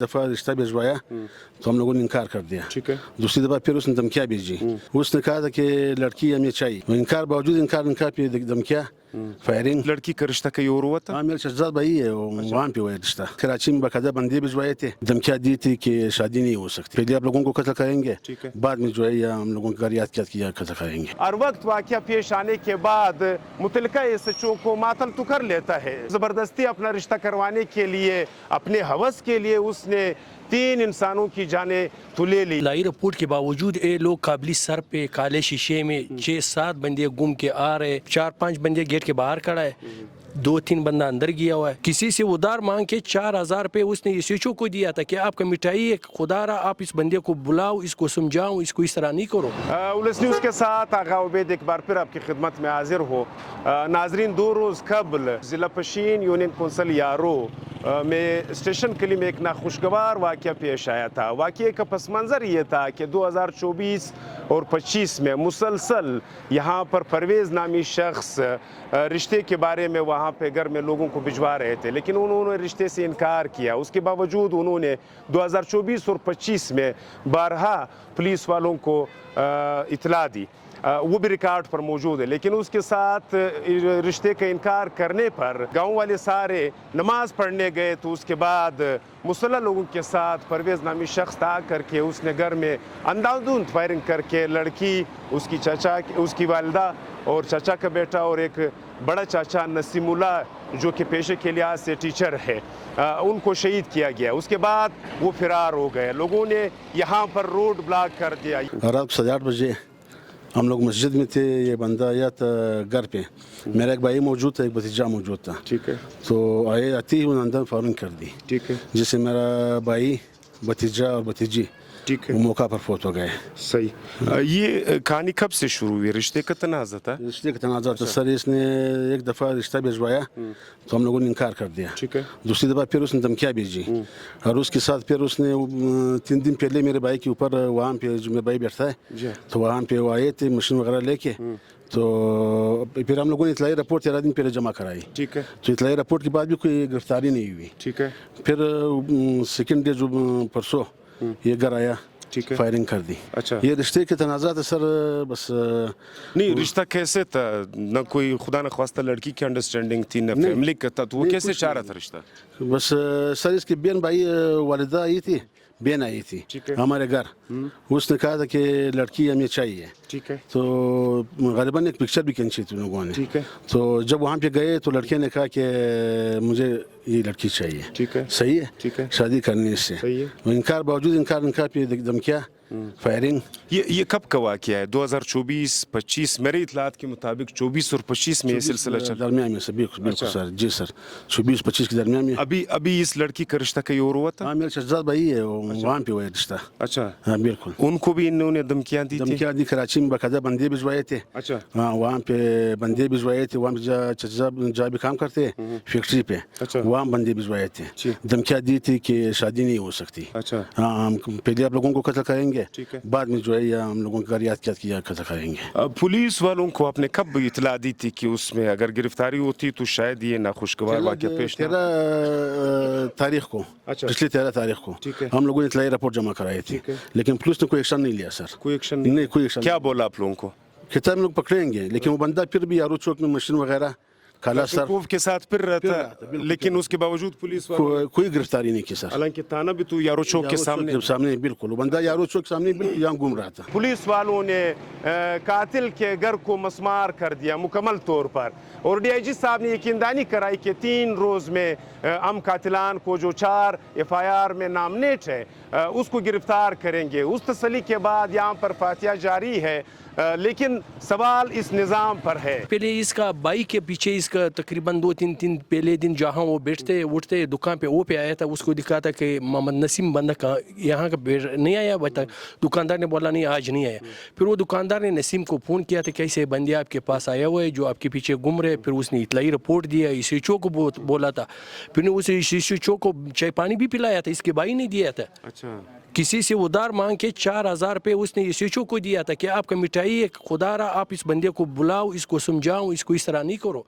دفعہ رشتہ بھجوایا تو ہم لوگوں نے انکار کر دیا. ٹھیک ہے. دوسری دفعہ پھر اس نے دھمکیاں بھیجی. اس نے کہا تھا کہ لڑکی ہمیں چاہیے. انکار باوجود انکار پہ دھمکیاں فائرنگ. لڑکی کا رشتہ کہیں اور ہوا تھا؟ ہاں میرے شہزاد بھائی ہے وہاں پہ ہوا ہے رشتہ. کراچی میں باقاعدہ بندے بھجوائے تھے, دھمکیاں دی تھی کہ شادی نہیں ہو سکتی, پہلے آپ لوگوں کو قتل کریں گے, بعد میں جو ہے یا ہم لوگوں کا یاد کیا قتل کریں گے. ہر وقت واقعہ پیش آنے کے بعد متعلقہ ایس ایچ او کو معطل تو کر لیتا ہے. زبردستی اپنا رشتہ کروانے کے لیے, اپنے ہوس کے لیے اس نے 3 انسانوں کی جانیں تو لے لی. لائی رپورٹ کے باوجود یہ لوگ قابلی سر پہ کالے شیشے میں 6-7 بندے گم کے آ رہے, 4-5 بندے گیٹ کے باہر کھڑا ہے, 2-3 بندہ اندر گیا ہوا ہے. کسی سے ادھار مانگ کے 4000 روپے اس نے ایس ایچ او کو دیا تھا کہ آپ کا مٹھائی ہے, خدا را آپ اس بندے کو بلاؤ, اس کو سمجھاؤ, اس کو اس طرح نہیں کرو. اولس نیوز کے ساتھ آغا عبید ایک بار پھر آپ کی خدمت میں حاضر ہو. ناظرین, 2 روز قبل ضلع پشین یونین کونسل یارو میں اسٹیشن کلی میں ایک ناخوشگوار واقعہ پیش آیا تھا. واقعے کا پس منظر یہ تھا کہ 2024 اور 25 میں مسلسل یہاں پر پرویز نامی شخص رشتے کے بارے میں وہاں پہ گھر میں لوگوں کو بھجوا رہے تھے, لیکن انہوں نے رشتے سے انکار کیا. اس کے باوجود انہوں نے 2024 اور 25 میں بارہا پولیس والوں کو اطلاع دی, وہ بھی ریکارڈ پر موجود ہے. لیکن اس کے ساتھ رشتے کا انکار کرنے پر گاؤں والے سارے نماز پڑھنے گئے, تو اس کے بعد مسلح لوگوں کے ساتھ پرویز نامی شخص آ کر کے اس نے گھر میں اندھادھند فائرنگ کر کے لڑکی, اس کی چچا, اس کی والدہ اور چچا کا بیٹا اور ایک بڑا چاچا نسیم اللہ جو کہ پیشے کے لحاظ سے ٹیچر ہے, ان کو شہید کیا گیا. اس کے بعد وہ فرار ہو گئے. لوگوں نے یہاں پر روڈ بلاک کر دیا. رات 8:30 بجے ہم لوگ مسجد میں تھے, یہ بندہ آیا تھا گھر پہ. میرا ایک بھائی موجود تھا, ایک بھتیجا موجود تھا. ٹھیک ہے. تو آتے ہی انہوں نے اندر فائرنگ کر دی. ٹھیک ہے. جس سے میرا بھائی, بھتیجا اور بھتیجی ٹھیک ہے, وہ موقع پر فوت ہو گئے. صحیح. یہ کہانی کب سے شروع ہوئی؟ رشتے کا تنازع تھا؟ رشتے کا تنازع تھا سر. اس نے ایک دفعہ رشتہ بھجوایا تو ہم لوگوں نے انکار کر دیا. ٹھیک ہے. دوسری دفعہ پھر اس نے دھمکیاں بھیجی, اور اس کے ساتھ پھر اس نے 3 دن پہلے میرے بھائی کے اوپر, وہاں پہ جو میرا بھائی بیٹھتا ہے, تو وہاں پہ وہ آئے تھے مشین وغیرہ لے کے. تو پھر ہم لوگوں نے اطلاعی رپورٹ 13 دن پہلے جمع کرائی. ٹھیک ہے. تو اطلاعی رپورٹ کے بعد بھی کوئی گرفتاری نہیں ہوئی. ٹھیک ہے. پھر سیکنڈ ڈے جو پرسوں یہ گھر آیا, ٹھیک ہے, فائرنگ کر دی. اچھا. یہ رشتے کے تنازع تھا سر. بس نہیں, رشتہ کیسے تھا؟ نہ کوئی خدا نخواستہ لڑکی کی انڈرسٹینڈنگ تھی, نہ فیملی کا تھا, تو وہ کیسے چاہ رہا تھا رشتہ؟ بس سر اس کی بہن بھائی, والدہ آئی تھی, بہن آئی تھی ہمارے گھر. اس نے کہا تھا کہ لڑکی ہمیں چاہیے. ٹھیک ہے. تو غالباً ایک پکچر بھی کھینچی تھی لوگوں نے. ٹھیک ہے. تو جب وہاں پہ گئے تو لڑکے نے کہا کہ مجھے یہ لڑکی چاہیے. ٹھیک ہے. صحیح ہے. ٹھیک ہے. شادی کرنے سے. صحیح ہے. انکار باوجود انکار پہ دھمکیاں, فائرنگ. یہ کب کا واقعہ ہے؟ 2024-25 میرے اطلاعات کے مطابق 24 اور 25 میں یہ سلسلہ چل درمیان میں. بالکل سر. جی سر, 24-25 کے درمیان میں. ابھی اس لڑکی کا رشتہ کہیں اور ہوا تھا؟ ہاں میرے شہزاد بھائی ہے, وہاں پہ ہوا ہے رشتہ. اچھا. ہاں بالکل. ان کو بھی انہوں نے دھمکیاں دی تھی؟ دھمکیاں دی. کراچی میں باقاعدہ بندے بھجوائے تھے. اچھا. ہاں وہاں پہ بندے بھجوائے تھے. وہاں پہ چچا جہاں بھی کام کرتے فیکٹری پہ, وہاں بندے بھجوائے تھے. دھمکیاں دی تھی کہ شادی نہیں ہو سکتی. اچھا. ہاں ہم پہلے آپ لوگوں کو قتل کریں گے, بعد میں جو ہے یا ہم لوگوں کا یاد کیا قتل کریں گے. پولیس والوں کو آپ نے کب اطلاع دی تھی کہ اس میں اگر گرفتاری ہوتی تو شاید یہ ناخوشگوار واقعہ پیش نہ؟ 13 تاریخ کو, پچھلی 13 تاریخ کو ہم لوگوں نے اطلاعی رپورٹ جمع کرائی تھی, لیکن پولیس نے کوئی ایکشن نہیں لیا سر. کوئی ایکشن نہیں. کوئی ایکشن. کیا بولا آپ لوگوں کو؟ کہتا ہم لوگ پکڑیں گے, لیکن وہ بندہ پھر بھی یارو چوک میں مشین وغیرہ کالا سر کے ساتھ پھر رہتا, لیکن اس کے باوجود پولیس کوئی گرفتاری نہیں کی سر. حالانکہ تانا بھی تو یارو چوک کے سامنے بالکل, وہ بندہ یارو چوک کے سامنے بالکل یہاں گھوم رہا تھا. پولیس والوں نے قاتل کے گھر کو مسمار کر دیا مکمل طور پر, اور ڈی آئی جی صاحب نے یقین دہانی کرائی کہ 3 روز میں ہم قاتلان کو جو 4 FIR میں نامنیٹ ہے اس کو گرفتار کریں گے. اس تسلی کے بعد یہاں پر فاتحہ جاری ہے, لیکن سوال اس نظام پر ہے. پہلے اس کا بائی کے پیچھے اس کا تقریباً 2-3 دن پہلے دن جہاں وہ بیٹھتے اٹھتے دکان پہ, وہ پہ آیا تھا. اس کو دکھا تھا کہ محمد نسیم بندہ کا یہاں کا نہیں آیا ابھی تک. دکاندار نے بولا نہیں آج نہیں آیا. پھر وہ دکاندار نے نسیم کو فون کیا تھا کہ ایسے بندے آپ کے پاس آیا ہوا ہے جو آپ کے پیچھے گم رہے. پھر اس نے اطلاعی رپورٹ دیا, ایس ایچ او کو بولا تھا. پھر نے اس ایس ایچ او کو چائے پانی بھی پلایا تھا, اس کے بھائی نے دیا تھا. اچھا. کسی سے ادھار مانگ کے 4000 روپے اس نے ایس ایچ او کو دیا تھا کہ آپ کا مٹھائی ہے, خدا را آپ اس بندے کو بلاؤ, اس کو سمجھاؤ, اس کو اس طرح نہیں کرو.